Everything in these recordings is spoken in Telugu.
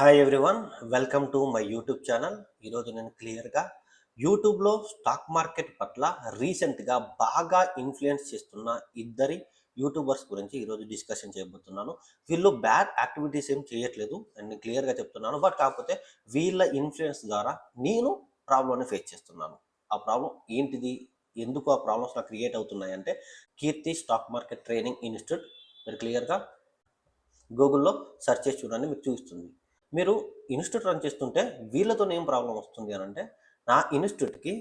Hi everyone, welcome to my YouTube channel. ఈరోజు నేను క్లియర్గా యూట్యూబ్లో స్టాక్ మార్కెట్ పట్ల రీసెంట్గా బాగా ఇన్ఫ్లుయెన్స్ చేస్తున్న ఇద్దరి యూట్యూబర్స్ గురించి ఈరోజు డిస్కషన్ చేయబోతున్నాను. వీళ్ళు బ్యాడ్ యాక్టివిటీస్ ఏం చేయట్లేదు అండ్ నేను క్లియర్గా చెప్తున్నాను. బట్ కాకపోతే వీళ్ళ ఇన్ఫ్లుయెన్స్ ద్వారా నేను ప్రాబ్లమ్ని ఫేస్ చేస్తున్నాను. ఆ ప్రాబ్లం ఏంటిది, ఎందుకు ఆ ప్రాబ్లమ్స్ నాకు క్రియేట్ అవుతున్నాయి అంటే కీర్తి స్టాక్ మార్కెట్ ట్రైనింగ్ ఇన్స్టిట్యూట్. మీరు క్లియర్గా గూగుల్లో సెర్చ్ చేసి చూడండి, మీకు చూపిస్తుంది. మీరు ఇన్స్టిట్యూట్ రన్ చేస్తుంటే వీళ్ళతో ఏం ప్రాబ్లం వస్తుంది అని అంటే, నా ఇన్స్టిట్యూట్కి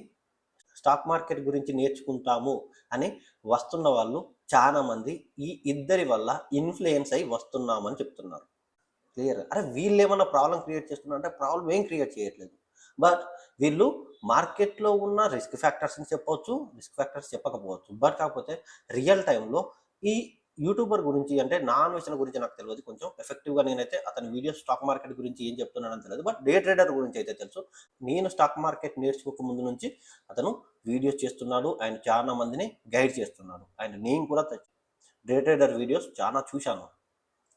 స్టాక్ మార్కెట్ గురించి నేర్చుకుంటాము అని వస్తున్న వాళ్ళు చాలామంది ఈ ఇద్దరి వల్ల ఇన్ఫ్లుయెన్స్ అయి వస్తున్నామని చెప్తున్నారు. క్లియర్? అరే వీళ్ళు ఏమన్నా ప్రాబ్లం క్రియేట్ చేస్తున్నారు అంటే ప్రాబ్లం ఏం క్రియేట్ చేయట్లేదు. బట్ వీళ్ళు మార్కెట్లో ఉన్న రిస్క్ ఫ్యాక్టర్స్ని చెప్పవచ్చు, రిస్క్ ఫ్యాక్టర్స్ చెప్పకపోవచ్చు. బట్ కాకపోతే రియల్ టైంలో ఈ యూట్యూబర్ గురించి అంటే నా అన్వేషణ గురించి నాకు తెలియదు. కొంచెం ఎఫెక్టివ్గా నేనైతే అతని వీడియో స్టాక్ మార్కెట్ గురించి ఏం చెప్తున్నానని తెలియదు. బట్ డే ట్రేడర్ గురించి అయితే తెలుసు. నేను స్టాక్ మార్కెట్ నేర్చుకోక ముందు నుంచి అతను వీడియోస్ చేస్తున్నాడు అండ్ చాలా మందిని గైడ్ చేస్తున్నాడు. అండ్ నేను కూడా డే ట్రేడర్ వీడియోస్ చాలా చూశాను.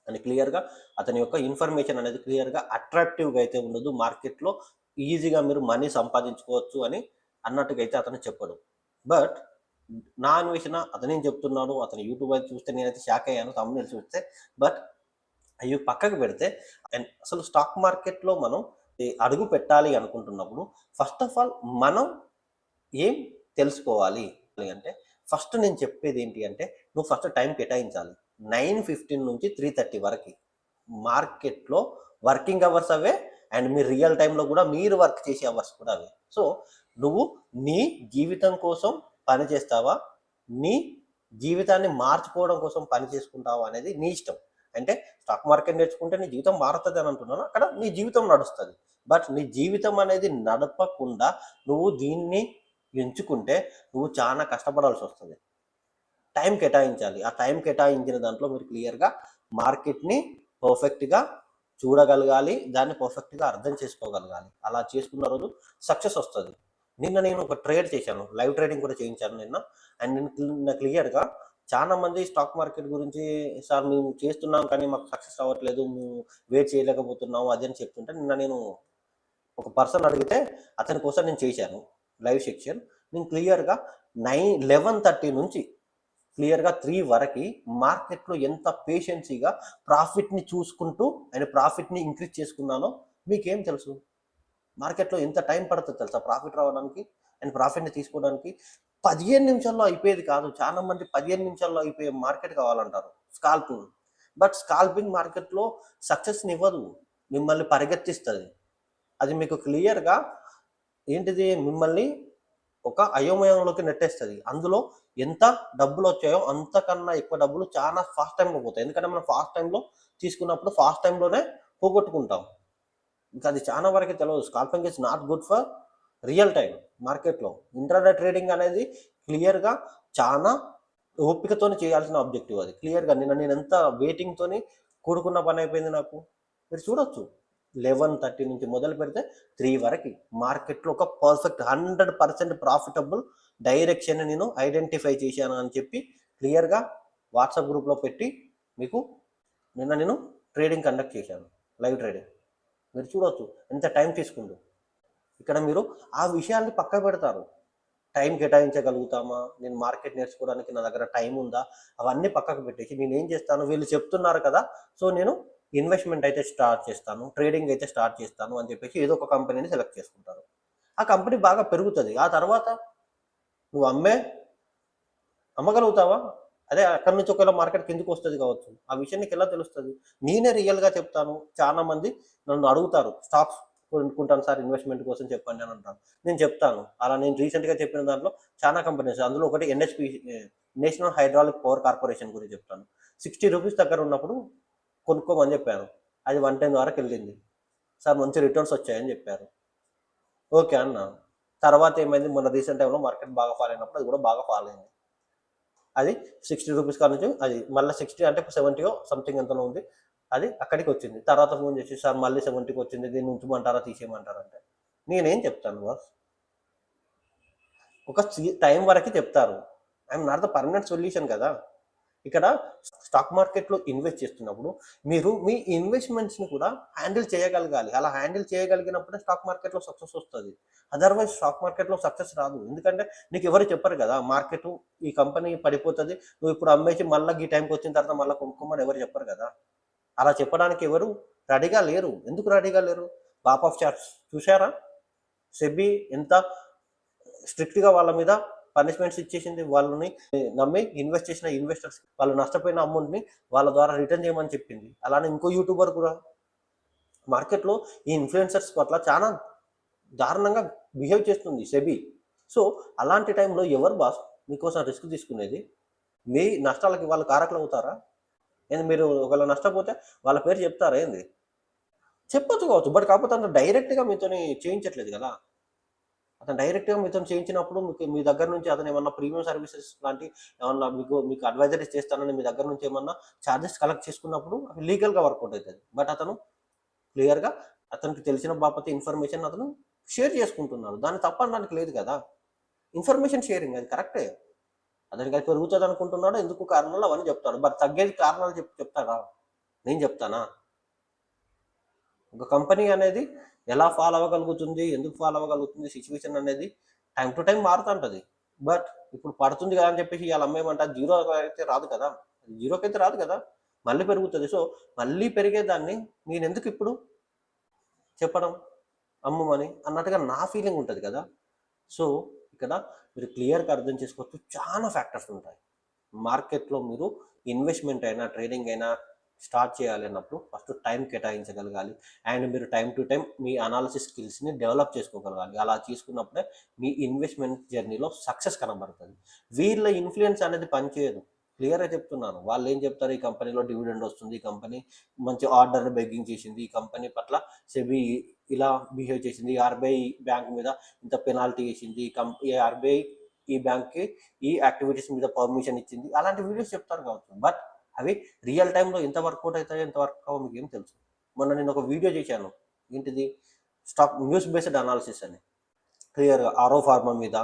అని క్లియర్గా అతని యొక్క ఇన్ఫర్మేషన్ అనేది క్లియర్గా అట్రాక్టివ్గా అయితే ఉండదు. మార్కెట్లో ఈజీగా మీరు మనీ సంపాదించుకోవచ్చు అని అన్నట్టుగా అయితే అతను చెప్పడు. బట్ నా అన్వేషణ అతనేం చెప్తున్నాడు, అతని యూట్యూబ్ అయితే చూస్తే నేనైతే షాక్ అయ్యాను తమ్ముళ్ళు చూస్తే. బట్ అవి పక్కకు పెడితే అండ్ అసలు స్టాక్ మార్కెట్లో మనం అడుగు పెట్టాలి అనుకుంటున్నప్పుడు ఫస్ట్ ఆఫ్ ఆల్ మనం ఏం తెలుసుకోవాలి అంటే, ఫస్ట్ నేను చెప్పేది ఏంటి అంటే, నువ్వు ఫస్ట్ టైం కేటాయించాలి. 9:15 నుంచి 3:30 వరకు మార్కెట్లో working hours away and me real టైంలో కూడా మీరు వర్క్ చేసే అవర్స్ కూడా అవే. సో నువ్వు నీ జీవితం కోసం పని చేస్తావా, నీ జీవితాన్ని మార్చుకోవడం కోసం పని చేసుకుంటావా అనేది నీ ఇష్టం. అంటే స్టాక్ మార్కెట్ నేర్చుకుంటే నీ జీవితం మారుతుంది అని అంటున్నాను, అక్కడ నీ జీవితం నడుస్తుంది. బట్ నీ జీవితం అనేది నడపకుండా నువ్వు దీన్ని ఎంచుకుంటే నువ్వు చాలా కష్టపడాల్సి వస్తుంది. టైం కేటాయించాలి. ఆ టైం కేటాయించిన దాంట్లో మీరు క్లియర్గా మార్కెట్ని పర్ఫెక్ట్గా చూడగలగాలి, దాన్ని పర్ఫెక్ట్గా అర్థం చేసుకోగలగాలి. అలా చేసుకున్న రోజు సక్సెస్ వస్తుంది. నిన్న నేను ఒక ట్రేడ్ చేశాను, లైవ్ ట్రేడింగ్ కూడా చేయించాను నిన్న. అండ్ నిన్న క్లియర్గా చాలా మంది స్టాక్ మార్కెట్ గురించి, సార్ మేము చేస్తున్నాం కానీ మాకు సక్సెస్ అవ్వట్లేదు, మేము వెయిట్ చేయలేకపోతున్నాము అది అని చెప్తుంటే, నిన్న నేను ఒక పర్సన్ అడిగితే అతని కోసం నేను చేశాను లైవ్ సెక్షన్. నేను క్లియర్గా 11:30 నుంచి క్లియర్గా 3 వరకు మార్కెట్లో ఎంత పేషెన్సీగా ప్రాఫిట్ని చూసుకుంటూ అండ్ ప్రాఫిట్ని ఇంక్రీజ్ చేసుకున్నానో మీకేం తెలుసు. మార్కెట్లో ఎంత టైం పడుతుంది తెలుసా ప్రాఫిట్ రావడానికి అండ్ ప్రాఫిట్ని తీసుకోవడానికి. 15 నిమిషాల్లో అయిపోయేది కాదు. చాలా మంది 15 నిమిషాల్లో అయిపోయే మార్కెట్ కావాలంటారు స్కాల్పింగ్. బట్ స్కాల్పింగ్ మార్కెట్లో సక్సెస్ని ఇవ్వదు, మిమ్మల్ని పరిగెత్తిస్తుంది. అది మీకు క్లియర్గా ఏంటిది, మిమ్మల్ని ఒక అయోమయంలోకి నెట్టేస్తుంది. అందులో ఎంత డబ్బులు వచ్చాయో అంతకన్నా ఎక్కువ డబ్బులు చాలా ఫాస్ట్ టైంలో పోతాయి. ఎందుకంటే మనం ఫాస్ట్ టైంలో తీసుకున్నప్పుడు ఫాస్ట్ టైంలోనే పోగొట్టుకుంటాం. ఇంకా అది చాలా వరకు తెలియదు. Scalping is not good for real time మార్కెట్లో. ఇంట్రాడే ట్రేడింగ్ అనేది క్లియర్గా చాలా ఓపికతోని చేయాల్సిన ఆబ్జెక్టివ్. అది క్లియర్గా నేను ఎంత వెయిటింగ్తోని కూడుకున్న పని అయిపోయింది నాకు. మీరు చూడొచ్చు, 11:30 నుంచి మొదలు పెడితే 3 వరకు మార్కెట్లో ఒక పర్ఫెక్ట్ 100% ప్రాఫిటబుల్ డైరెక్షన్ నేను ఐడెంటిఫై చేశాను అని చెప్పి క్లియర్గా వాట్సాప్ గ్రూప్లో పెట్టి మీకు నిన్న నేను ట్రేడింగ్ కండక్ట్ చేశాను, లైవ్ ట్రేడింగ్. మీరు చూడవచ్చు ఎంత టైం తీసుకుంటూ. ఇక్కడ మీరు ఆ విషయాల్ని పక్క పెడతారు. టైం కేటాయించగలుగుతామా, నేను మార్కెట్ నేర్చుకోవడానికి నా దగ్గర టైం ఉందా, అవన్నీ పక్కకు పెట్టేసి నేను ఏం చేస్తాను, వీళ్ళు చెప్తున్నారు కదా సో నేను ఇన్వెస్ట్మెంట్ అయితే స్టార్ట్ చేస్తాను, ట్రేడింగ్ అయితే స్టార్ట్ చేస్తాను అని చెప్పేసి ఏదో ఒక కంపెనీని సెలెక్ట్ చేసుకుంటారు. ఆ కంపెనీ బాగా పెరుగుతుంది. ఆ తర్వాత నువ్వు అమ్మగలుగుతావా? అదే అక్కడి నుంచి ఒకవేళ మార్కెట్ కిందకు వస్తుంది కావచ్చు, ఆ విషయం నీకు ఎలా తెలుస్తుంది? నేనే రియల్గా చెప్తాను. చాలా మంది నన్ను అడుగుతారు, స్టాక్స్ కొనుక్కుంటాను సార్ ఇన్వెస్ట్మెంట్ కోసం చెప్పండి అని అంటాను. నేను చెప్తాను. అలా నేను రీసెంట్గా చెప్పిన దాంట్లో చాలా కంపెనీస్, అందులో ఒకటి NHP, national hydraulic power corporation గురించి చెప్తాను. 60 రూపీస్ దగ్గర ఉన్నప్పుడు కొనుక్కోమని చెప్పాను. అది 110 వరకు వెళ్ళింది. సార్ మంచి రిటర్న్స్ వచ్చాయని చెప్పారు. ఓకే అన్నాను. తర్వాత ఏమైంది, మొన్న రీసెంట్ టైంలో మార్కెట్ బాగా ఫాల్ అయినప్పుడు అది కూడా బాగా ఫాల్ అయింది. అది 60 రూపీస్ కాడ నుంచి అది మళ్ళీ 60 అంటే 70 సంథింగ్ ఎంతనో ఉంది, అది అక్కడికి వచ్చింది. తర్వాత ఫోన్ చేసి సార్ మళ్ళీ 70కి వచ్చింది, దీన్ని ఉంచమంటారా తీసేయమంటారా అంటే నేనేం చెప్తాను బాస్, ఒక టైం వరకు చెప్తారు. I'm not the permanent solution కదా. ఇక్కడ స్టాక్ మార్కెట్లో ఇన్వెస్ట్ చేస్తున్నప్పుడు మీరు మీ ఇన్వెస్ట్మెంట్స్ని కూడా హ్యాండిల్ చేయగలగాలి. అలా హ్యాండిల్ చేయగలిగినప్పుడే స్టాక్ మార్కెట్లో సక్సెస్ వస్తుంది. అదర్వైజ్ స్టాక్ మార్కెట్లో సక్సెస్ రాదు. ఎందుకంటే నీకు ఎవరు చెప్పరు కదా, మార్కెట్ ఈ కంపెనీ పడిపోతుంది, నువ్వు ఇప్పుడు అమ్మేసి మళ్ళీ ఈ టైంకి వచ్చిన తర్వాత మళ్ళీ కొనుక్కోమని ఎవరు చెప్పరు కదా. అలా చెప్పడానికి ఎవరు రెడీగా లేరు. ఎందుకు రెడీగా లేరు? బాప్ ఆఫ్ చార్ట్స్ చూసారా? సెబీ ఎంత స్ట్రిక్ట్గా వాళ్ళ మీద పనిష్మెంట్స్ ఇచ్చేసింది. వాళ్ళని నమ్మి ఇన్వెస్ట్ చేసిన ఇన్వెస్టర్స్ వాళ్ళు నష్టపోయిన అమౌంట్ని వాళ్ళ ద్వారా రిటర్న్ చేయమని చెప్పింది. అలానే ఇంకో యూట్యూబర్ కూడా మార్కెట్లో ఈ ఇన్ఫ్లుయెన్సర్స్ పట్ల చాలా దారుణంగా బిహేవ్ చేస్తుంది సెబీ. సో అలాంటి టైంలో ఎవరు బాస్ మీకోసం రిస్క్ తీసుకునేది? మీ నష్టాలకి వాళ్ళు కారకులు అవుతారా? ఏంది మీరు ఒకవేళ నష్టపోతే వాళ్ళ పేరు చెప్తారా ఏంది? చెప్పొచ్చు కావచ్చు, బట్ కాకపోతే అతను డైరెక్ట్గా మీతోని చేయించట్లేదు కదా. అతను డైరెక్ట్గా మీతో చేయించినప్పుడు మీకు మీ దగ్గర నుంచి అతను ఏమన్నా ప్రీమియం సర్వీసెస్ లాంటి ఏమన్నా మీకు అడ్వైజరీస్ చేస్తానని మీ దగ్గర నుంచి ఏమన్నా ఛార్జెస్ కలెక్ట్ చేసుకున్నప్పుడు అవి లీగల్గా వర్కౌట్ అవుతుంది. బట్ అతను క్లియర్గా అతనికి తెలిసిన బాపతి ఇన్ఫర్మేషన్ అతను షేర్ చేసుకుంటున్నాడు. దాన్ని తప్పనడానికి లేదు కదా. ఇన్ఫర్మేషన్ షేరింగ్ అది కరెక్టే. అతనికి అది పెరుగుతుంది అనుకుంటున్నాడు, ఎందుకు కారణాలు అవన్నీ చెప్తాడు. బట్ తగ్గేది కారణాలు చెప్తాడా? నేను చెప్తానా? ఒక కంపెనీ అనేది ఎలా ఫాలో అవ్వగలుగుతుంది, ఎందుకు ఫాలో అవ్వగలుగుతుంది, సిచ్యువేషన్ అనేది టైం టు టైం మారుతుంటుంది. బట్ ఇప్పుడు పడుతుంది కదా అని చెప్పేసి ఇవాళ అమ్మేయమంటే జీరో అయితే రాదు కదా, జీరోకి అయితే రాదు కదా, మళ్ళీ పెరుగుతుంది. సో మళ్ళీ పెరిగేదాన్ని నేను ఎందుకు ఇప్పుడు చెప్పడం అమ్మమని అన్నట్టుగా నా ఫీలింగ్ ఉంటుంది కదా. సో ఇక్కడ మీరు క్లియర్గా అర్థం చేసుకోవచ్చు, చాలా ఫ్యాక్టర్స్ ఉంటాయి మార్కెట్లో. మీరు ఇన్వెస్ట్మెంట్ అయినా ట్రేడింగ్ అయినా స్టార్ట్ చేయాలి అన్నప్పుడు ఫస్ట్ టైం కేటాయించగలగాలి. అండ్ మీరు టైం టు టైం మీ అనాలిసిస్ స్కిల్స్ని డెవలప్ చేసుకోగలగాలి. అలా చేసుకున్నప్పుడే మీ ఇన్వెస్ట్మెంట్ జర్నీలో సక్సెస్ కనబడుతుంది. వీళ్ళ ఇన్ఫ్లుయెన్స్ అనేది పనిచేయదు. క్లియర్గా చెప్తున్నాను. వాళ్ళు ఏం చెప్తారు, ఈ కంపెనీలో డివిడెండ్ వస్తుంది, ఈ కంపెనీ మంచి ఆర్డర్ బెగ్గింగ్ చేసింది, ఈ కంపెనీ పట్ల సెబీ ఇలా బిహేవ్ చేసింది, ఆర్బీఐ బ్యాంక్ మీద ఇంత పెనాల్టీ వేసింది, ఈ ఆర్బీఐ ఈ బ్యాంక్కి ఈ యాక్టివిటీస్ మీద పర్మిషన్ ఇచ్చింది, అలాంటి వీడియోస్ చెప్తారు కావచ్చు. బట్ అవి రియల్ టైంలో ఎంత వర్కౌట్ అవుతాయో ఎంత వర్క్ అవ్వ మీకు ఏం తెలుసు. మొన్న నేను ఒక వీడియో చేశాను, ఏంటిది, స్టాక్ న్యూస్ బేస్డ్ అనాలిసిస్ అని. క్లియర్గా ఆరో ఫార్మా మీద,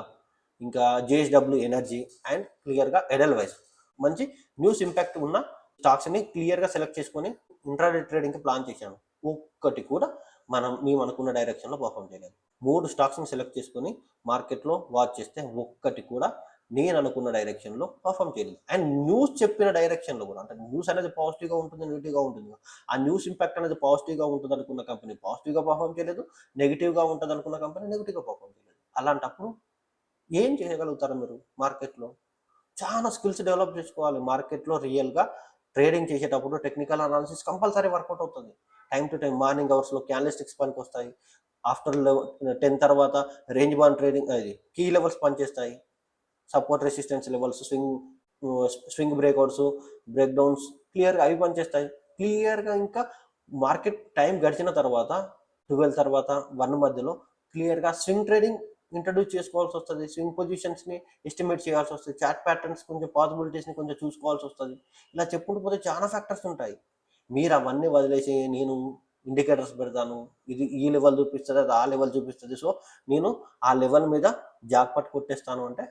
ఇంకా జేఎస్డబ్ల్యూ ఎనర్జీ అండ్ క్లియర్గా ఎడెల్వైస్ మంచి న్యూస్ ఇంపాక్ట్ ఉన్న స్టాక్స్ని క్లియర్గా సెలెక్ట్ చేసుకొని ఇంట్రాడే ట్రేడింగ్కి ప్లాన్ చేశాను. ఒక్కటి కూడా మేము అనుకున్న డైరెక్షన్లో పర్ఫామ్ చేయలేదు. 3 స్టాక్స్ని సెలెక్ట్ చేసుకొని మార్కెట్లో వాచ్ చేస్తే ఒక్కటి కూడా నేను అనుకున్న డైరెక్షన్లో పర్ఫామ్ చేయలేదు. అండ్ న్యూస్ చెప్పిన డైరెక్షన్లో కూడా, అంటే న్యూస్ అనేది పాజిటివ్గా ఉంటుంది, నెగిటివ్గా ఉంటుంది. ఆ న్యూస్ ఇంపాక్ట్ అనేది పాజిటివ్గా ఉంటుంది అనుకున్న కంపెనీ పాజిటివ్గా పర్ఫామ్ చేయలేదు, నెగిటివ్గా ఉంటుంది అనుకున్న కంపెనీ నెగిటివ్గా పర్ఫామ్ చేయలేదు. అలాంటప్పుడు ఏం చేయగలుగుతారు మీరు? మార్కెట్లో చాలా స్కిల్స్ డెవలప్ చేసుకోవాలి. మార్కెట్లో రియల్గా ట్రేడింగ్ చేసేటప్పుడు టెక్నికల్ అనాలిసిస్ కంపల్సరీ వర్కౌట్ అవుతుంది. టైం టు టైం మార్నింగ్ అవర్స్లో క్యాండిల్స్టిక్స్ పనికి వస్తాయి. ఆఫ్టర్ 10 తర్వాత రేంజ్ బాండ్ ట్రేడింగ్ అది కీ లెవెల్స్ పనిచేస్తాయి. Support resistance levels, swing breakouts, break downs క్లియర్గా అవి పనిచేస్తాయి. క్లియర్గా ఇంకా మార్కెట్ టైం గడిచిన తర్వాత 12 తర్వాత 1 మధ్యలో క్లియర్గా స్వింగ్ ట్రేడింగ్ ఇంట్రడ్యూస్ చేసుకోవాల్సి వస్తుంది. స్వింగ్ పొజిషన్స్ని ఎస్టిమేట్ చేయాల్సి వస్తుంది. చార్ట్ ప్యాటర్న్స్ కొంచెం పాసిబిలిటీస్ని కొంచెం చూసుకోవాల్సి వస్తుంది. ఇలా చెప్పుకుంటూ పోతే చాలా ఫ్యాక్టర్స్ ఉంటాయి. మీరు అవన్నీ వదిలేసి నేను ఇండికేటర్స్ పెడతాను, ఇది ఈ లెవెల్ చూపిస్తుంది, అది ఆ లెవెల్ చూపిస్తుంది, సో నేను ఆ లెవెల్ మీద జాక్పాట్ కొట్టేస్తాను అంటే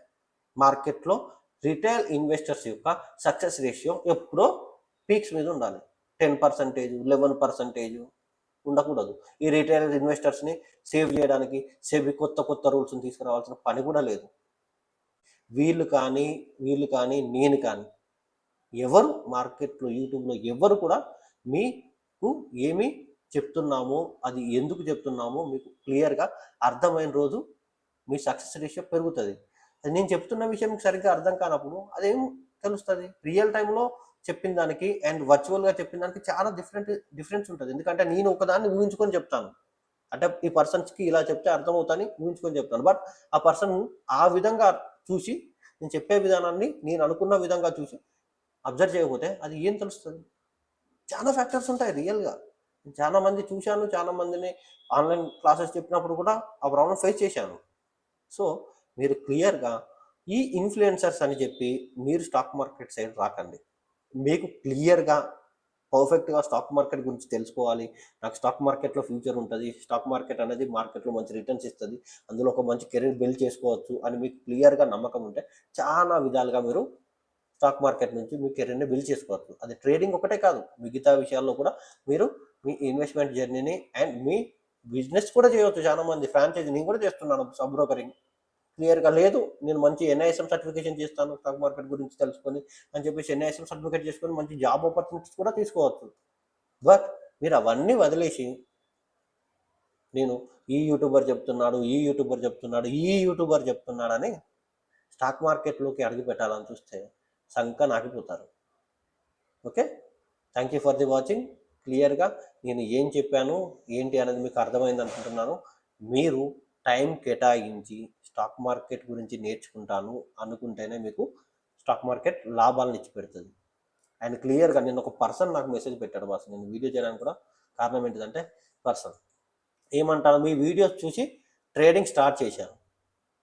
మార్కెట్లో రిటైల్ ఇన్వెస్టర్స్ యొక్క సక్సెస్ రేషియో ఎప్పుడో పీక్స్ మీద ఉండాలి. 10%, 11% ఉండకూడదు. ఈ రిటైల్ ఇన్వెస్టర్స్ని సేవ్ చేయడానికి సెబీ కొత్త రూల్స్ని తీసుకురావాల్సిన పని కూడా లేదు. వీళ్ళు కానీ నేను కానీ ఎవరు మార్కెట్లో యూట్యూబ్లో ఎవరు కూడా మీకు ఏమి చెప్తున్నామో, అది ఎందుకు చెప్తున్నామో మీకు క్లియర్గా అర్థమైన రోజు మీ సక్సెస్ రేషియో పెరుగుతుంది. అది నేను చెప్తున్న విషయం మీకు సరిగ్గా అర్థం కానప్పుడు అదేం తెలుస్తుంది? రియల్ టైంలో చెప్పిన దానికి అండ్ వర్చువల్గా చెప్పిన దానికి చాలా డిఫరెన్స్ ఉంటుంది. ఎందుకంటే నేను ఒకదాన్ని ఊహించుకొని చెప్తాను, అంటే ఈ పర్సన్స్కి ఇలా చెప్తే అర్థమవుతాని ఊహించుకొని చెప్తాను. బట్ ఆ పర్సన్ ఆ విధంగా చూసి నేను చెప్పే విధానాన్ని నేను అనుకున్న విధంగా చూసి అబ్జర్వ్ చేయకపోతే అది ఏం తెలుస్తుంది? చాలా ఫ్యాక్టర్స్ ఉంటాయి రియల్గా. చాలా మంది చూశాను, చాలా మందిని ఆన్లైన్ క్లాసెస్ చెప్పినప్పుడు కూడా ఆ ప్రాబ్లం ఫేస్ చేశాను. సో మీరు క్లియర్గా ఈ ఇన్ఫ్లుయెన్సర్స్ అని చెప్పి మీరు స్టాక్ మార్కెట్ సైడ్ రాకండి. మీకు క్లియర్గా పర్ఫెక్ట్గా స్టాక్ మార్కెట్ గురించి తెలుసుకోవాలి. నాకు స్టాక్ మార్కెట్లో ఫ్యూచర్ ఉంటుంది, స్టాక్ మార్కెట్ అనేది మార్కెట్లో మంచి రిటర్న్స్ ఇస్తుంది, అందులో ఒక మంచి కెరీర్ బిల్డ్ చేసుకోవచ్చు అని మీకు క్లియర్గా నమ్మకం ఉంటే చాలా విధాలుగా మీరు స్టాక్ మార్కెట్ నుంచి మీ కెరీర్ని బిల్డ్ చేసుకోవచ్చు. అది ట్రేడింగ్ ఒకటే కాదు, మిగతా విషయాల్లో కూడా మీరు మీ ఇన్వెస్ట్మెంట్ జర్నీని అండ్ మీ బిజినెస్ కూడా చేయవచ్చు. చాలామంది ఫ్రాంచైజీ, నేను కూడా చేస్తున్నాను సబ్ బ్రోకరింగ్. క్లియర్గా లేదు, నేను మంచి ఎన్ఐఎస్ఎం సర్టిఫికేషన్ చేస్తాను స్టాక్ మార్కెట్ గురించి తెలుసుకొని అని చెప్పేసి ఎన్ఐఎస్ఎం సర్టిఫికేట్ చేసుకొని మంచి జాబ్ ఆపర్చునిటీస్ కూడా తీసుకోవచ్చు. బట్ మీరు అవన్నీ వదిలేసి నేను ఈ యూట్యూబర్ చెప్తున్నాడు, ఈ యూట్యూబర్ చెప్తున్నాడు, ఈ యూట్యూబర్ చెప్తున్నాడని స్టాక్ మార్కెట్లోకి అడుగు పెట్టాలని చూస్తే సంక నాకిపోతారు. Okay, thank you for the watching. క్లియర్గా నేను ఏం చెప్పాను ఏంటి అనేది మీకు అర్థమైంది అనుకుంటున్నాను. మీరు టైం కేటాయించి స్టాక్ మార్కెట్ గురించి నేర్చుకుంటాను అనుకుంటేనే మీకు స్టాక్ మార్కెట్ లాభాలను ఇచ్చి పెడుతుంది. అండ్ క్లియర్గా నేను ఒక పర్సన్ నాకు మెసేజ్ పెట్టాడు బాస్, నేను వీడియో చేయడానికి కూడా కారణం ఏంటిదంటే పర్సన్ ఏమంటాను, మీ వీడియోస్ చూసి ట్రేడింగ్ స్టార్ట్ చేశాను,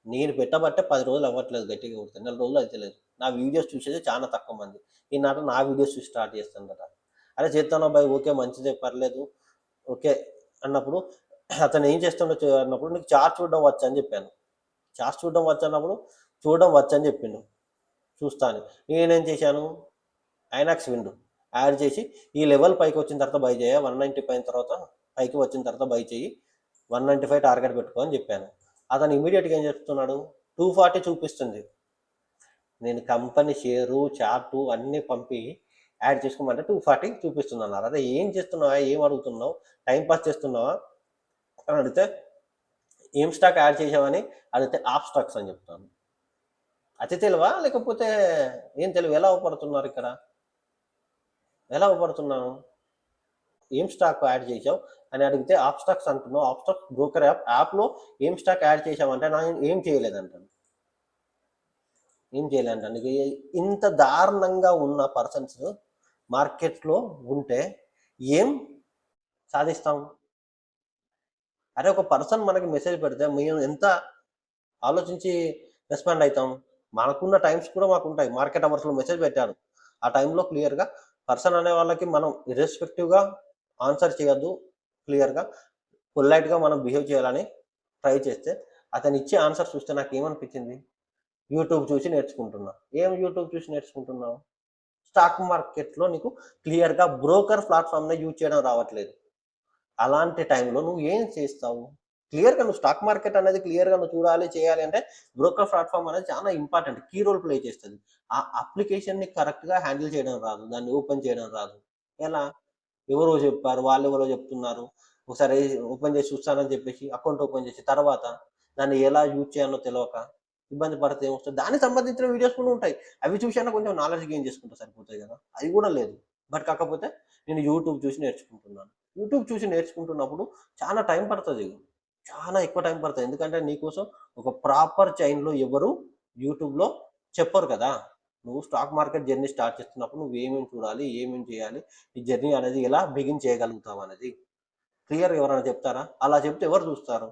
నేను పెట్టబట్టే 10 రోజులు అవ్వట్లేదు, గట్టిగా కొడుతుంది 4 రోజులు అయితే లేదు. నా వీడియోస్ చూసేది చాలా తక్కువ మంది, ఈ నాట నా వీడియోస్ చూసి స్టార్ట్ చేస్తానట. అరే చేస్తాను అబ్బాయి, ఓకే మంచిదే పర్లేదు ఓకే అన్నప్పుడు అతను ఏం చేస్తుండో అన్నప్పుడు నీకు చార్ట్ చూడడం వచ్చు అని చెప్పాను. చార్ట్ చూడడం వచ్చు అన్నప్పుడు చూడడం వచ్చు అని చెప్పిండు. చూస్తాను, నేనేం చేశాను, ఐనాక్స్ విండో యాడ్ చేసి ఈ లెవెల్ పైకి వచ్చిన తర్వాత బై చేయ, 190 పైన తర్వాత పైకి వచ్చిన తర్వాత బై చేయి, 195 టార్గెట్ పెట్టుకో అని చెప్పాను. అతను ఇమీడియట్గా ఏం చెప్తున్నాడు, 240 చూపిస్తుంది. నేను కంపెనీ షేరు చార్టు అన్నీ పంపి యాడ్ చేసుకోమంటే 240 చూపిస్తుంది అన్నారు. అదే ఏం చేస్తున్నావా, ఏం అడుగుతున్నావు, టైంపాస్ చేస్తున్నావా అని అడిగితే ఏం స్టాక్ యాడ్ చేసావని అడిగితే ఆప్ స్టాక్స్ అని చెప్తాను. అతి తెలివా లేకపోతే ఏం తెలివి, ఎలా అవపడుతున్నారు ఇక్కడ, ఎలా అవపడుతున్నాను? ఏం స్టాక్ యాడ్ చేసావు అని అడిగితే ఆప్ స్టాక్స్ అంటున్నావు, ఆప్ స్టాక్ బ్రోకర్ యాప్లో ఏం స్టాక్ యాడ్ చేసావంటే నా ఏం చేయలేదంటాను, ఏం చేయలేదంటాను. ఇంత దారుణంగా ఉన్న పర్సన్స్ మార్కెట్లో ఉంటే ఏం సాధిస్తాం? అరే ఒక పర్సన్ మనకి మెసేజ్ పెడితే మేము ఎంత ఆలోచించి రెస్పాండ్ అవుతాం? మనకున్న టైమ్స్ కూడా మాకు ఉంటాయి. మార్కెట్ అవర్స్లో మెసేజ్ పెట్టాడు, ఆ టైంలో క్లియర్గా పర్సన్ అనే వాళ్ళకి మనం ఇర్రెస్పెక్టివ్గా ఆన్సర్ చేయొద్దు, క్లియర్గా పొలైట్గా మనం బిహేవ్ చేయాలని ట్రై చేస్తే అతను ఇచ్చే ఆన్సర్ చూస్తే నాకు ఏమనిపించింది, యూట్యూబ్ చూసి నేర్చుకుంటున్నా. ఏం యూట్యూబ్ చూసి నేర్చుకుంటున్నావు? స్టాక్ మార్కెట్లో నీకు క్లియర్గా బ్రోకర్ ప్లాట్ఫామ్ని యూజ్ చేయడం రావట్లేదు. అలాంటి టైంలో నువ్వు ఏం చేస్తావు? క్లియర్గా నువ్వు స్టాక్ మార్కెట్ అనేది క్లియర్గా నువ్వు చూడాలి చేయాలి అంటే బ్రోకర్ ప్లాట్ఫామ్ అనేది చాలా ఇంపార్టెంట్, కీ రోల్ ప్లే చేస్తుంది. ఆ అప్లికేషన్ని కరెక్ట్గా హ్యాండిల్ చేయడం రాదు, దాన్ని ఓపెన్ చేయడం రాదు. ఎలా? ఎవరో చెప్పారు, వాళ్ళు ఎవరో చెప్తున్నారు, ఒకసారి ఓపెన్ చేసి చూస్తానని చెప్పేసి అకౌంట్ ఓపెన్ చేసి తర్వాత దాన్ని ఎలా యూజ్ చేయాలో తెలియక ఇబ్బంది పడితే ఏమొస్తుంది. దానికి సంబంధించిన వీడియోస్ కూడా ఉంటాయి, అవి చూసినా కొంచెం నాలెడ్జ్ గెయిన్ చేసుకుంటే సరిపోతాయి కదా, అది కూడా లేదు. బట్ కాకపోతే నేను యూట్యూబ్ చూసి నేర్చుకుంటున్నాను. యూట్యూబ్ చూసి నేర్చుకుంటున్నప్పుడు చాలా టైం పడుతుంది, చాలా ఎక్కువ టైం పడుతుంది. ఎందుకంటే నీకోసం ఒక ప్రాపర్ చైన్లో ఎవరు యూట్యూబ్లో చెప్పరు కదా. నువ్వు స్టాక్ మార్కెట్ జర్నీ స్టార్ట్ చేస్తున్నప్పుడు నువ్వు ఏమేమి చూడాలి, ఏమేమి చేయాలి, ఈ జర్నీ అనేది ఎలా బిగిన్ చేయగలుగుతావు అనేది క్లియర్గా ఎవరైనా చెప్తారా? అలా చెప్తే ఎవరు చూస్తారు?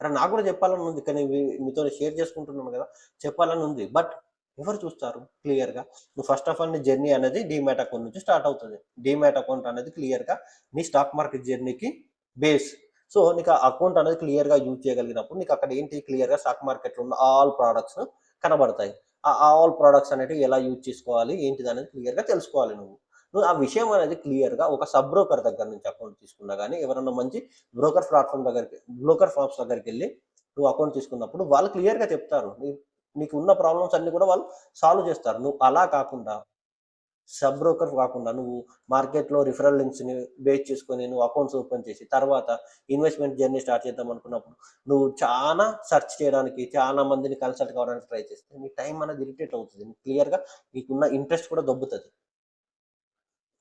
అరే నాకు కూడా చెప్పాలని ఉంది, కానీ మీతో షేర్ చేసుకుంటున్నాను కదా, చెప్పాలని ఉంది. బట్ ఎవరు చూస్తారు? క్లియర్గా నువ్వు ఫస్ట్ ఆఫ్ ఆల్ నీ జర్నీ అనేది డీమ్యాట్ అకౌంట్ నుంచి స్టార్ట్ అవుతుంది. డీమ్యాట్ అకౌంట్ అనేది క్లియర్గా నీ స్టాక్ మార్కెట్ జర్నీకి బేస్. సో నీకు ఆ అకౌంట్ అనేది క్లియర్గా యూజ్ చేయగలిగినప్పుడు నీకు అక్కడ ఏంటి, క్లియర్గా స్టాక్ మార్కెట్లో ఉన్న ఆల్ ప్రోడక్ట్స్ కనబడతాయి. ఆ ఆల్ ప్రోడక్ట్స్ అనేవి ఎలా యూజ్ చేసుకోవాలి ఏంటిది అనేది క్లియర్గా తెలుసుకోవాలి. నువ్వు ఆ విషయం అనేది క్లియర్గా ఒక సబ్ బ్రోకర్ దగ్గర నుంచి అకౌంట్ తీసుకున్నా కానీ, ఎవరన్నా మంచి బ్రోకర్ ఫార్మ్స్ దగ్గరికి వెళ్ళి నువ్వు అకౌంట్ తీసుకున్నప్పుడు వాళ్ళు క్లియర్గా చెప్తారు, నీకు ఉన్న ప్రాబ్లమ్స్ అన్ని కూడా వాళ్ళు సాల్వ్ చేస్తారు. నువ్వు అలా కాకుండా సబ్ బ్రోకర్ కాకుండా నువ్వు మార్కెట్లో రిఫరల్ లింక్స్ని బేస్ చేసుకొని నువ్వు అకౌంట్స్ ఓపెన్ చేసి తర్వాత ఇన్వెస్ట్మెంట్ జర్నీ స్టార్ట్ చేద్దాం అనుకున్నప్పుడు నువ్వు చాలా సెర్చ్ చేయడానికి, చాలా మందిని కన్సల్ట్ కావడానికి ట్రై చేస్తే నీ టైం అనేది ఇరిటేట్ అవుతుంది. క్లియర్గా నీకున్న ఇంట్రెస్ట్ కూడా దొబ్బుతుంది.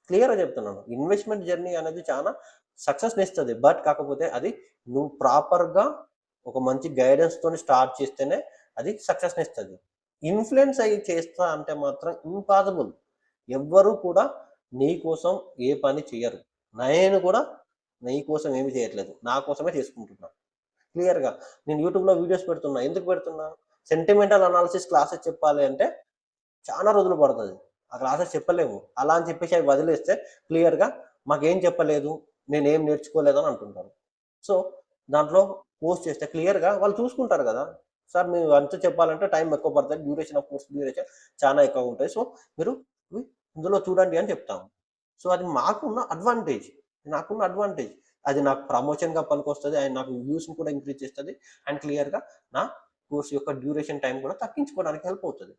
క్లియర్గా చెప్తున్నాను, ఇన్వెస్ట్మెంట్ జర్నీ అనేది చాలా సక్సెస్ని ఇస్తుంది. బట్ కాకపోతే అది నువ్వు ప్రాపర్గా ఒక మంచి గైడెన్స్తో స్టార్ట్ చేస్తేనే అది సక్సెస్ని ఇస్తుంది. ఇన్ఫ్లుయెన్స్ అయ్యి చేస్తా అంటే మాత్రం ఇంపాసిబుల్. ఎవ్వరూ కూడా నీ కోసం ఏ పని చేయరు. నేను కూడా నీ కోసం ఏమి చేయట్లేదు, నా కోసమే చేసుకుంటున్నా. క్లియర్గా నేను యూట్యూబ్లో వీడియోస్ పెడుతున్నా, ఎందుకు పెడుతున్నా? సెంటిమెంటల్ అనాలిసిస్ క్లాసెస్ చెప్పాలి అంటే చాలా రోజులు పడుతుంది, ఆ క్లాసెస్ చెప్పలేము. అలా అని చెప్పేసి అవి వదిలేస్తే క్లియర్గా మాకేం చెప్పలేదు, నేనేం నేర్చుకోలేదు అని అంటుంటారు. సో దాంట్లో పోస్ట్ చేస్తే క్లియర్గా వాళ్ళు చూసుకుంటారు కదా, సార్ మేము అంతా చెప్పాలంటే టైం ఎక్కువ పడుతుంది, డ్యూరేషన్ ఆఫ్ కోర్స్ డ్యూరేషన్ చాలా ఎక్కువ ఉంటుంది. సో మీరు ఇందులో చూడండి అని చెప్తాము. సో అది మాకున్న అడ్వాంటేజ్, నాకున్న అడ్వాంటేజ్. అది నాకు ప్రమోషన్గా పనికొస్తుంది, అండ్ నాకు వ్యూస్ని కూడా ఇంక్రీజ్ చేస్తుంది, అండ్ క్లియర్గా నా కోర్స్ యొక్క డ్యూరేషన్ టైం కూడా తగ్గించుకోవడానికి హెల్ప్ అవుతుంది.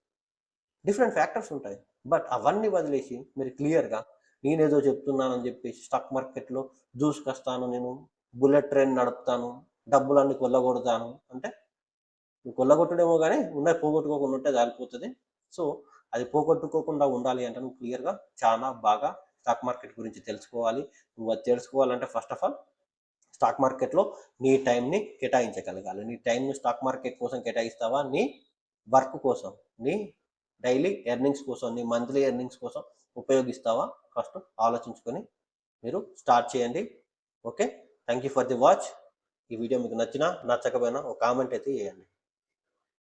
డిఫరెంట్ ఫ్యాక్టర్స్ ఉంటాయి. బట్ అవన్నీ వదిలేసి మీరు క్లియర్గా నేనేదో చెప్తున్నానని చెప్పేసి స్టాక్ మార్కెట్లో దూసుకొస్తాను, నేను బుల్లెట్ ట్రైన్ నడుపుతాను, డబ్బులన్నీ కొల్లగొడతాను అంటే కొల్లగొట్టుడేమో కానీ ఉన్నాయి పోగొట్టుకోకుండా ఉంటే సరిపోతుంది. సో అది పోగొట్టుకోకుండా ఉండాలి అంటే నువ్వు క్లియర్గా చాలా బాగా స్టాక్ మార్కెట్ గురించి తెలుసుకోవాలి. నువ్వు అది తెలుసుకోవాలంటే ఫస్ట్ ఆఫ్ ఆల్ స్టాక్ మార్కెట్లో నీ టైంని కేటాయించగలగాలి. నీ టైంని స్టాక్ మార్కెట్ కోసం కేటాయిస్తావా, నీ వర్క్ కోసం, నీ డైలీ ఎర్నింగ్స్ కోసం, నీ మంత్లీ ఎర్నింగ్స్ కోసం ఉపయోగిస్తావా? ఫస్ట్ ఆలోచించుకొని మీరు స్టార్ట్ చేయండి. Okay, thank you for the watch. ఈ వీడియో మీకు నచ్చినా నచ్చకపోయినా ఒక కామెంట్ అయితే చేయండి.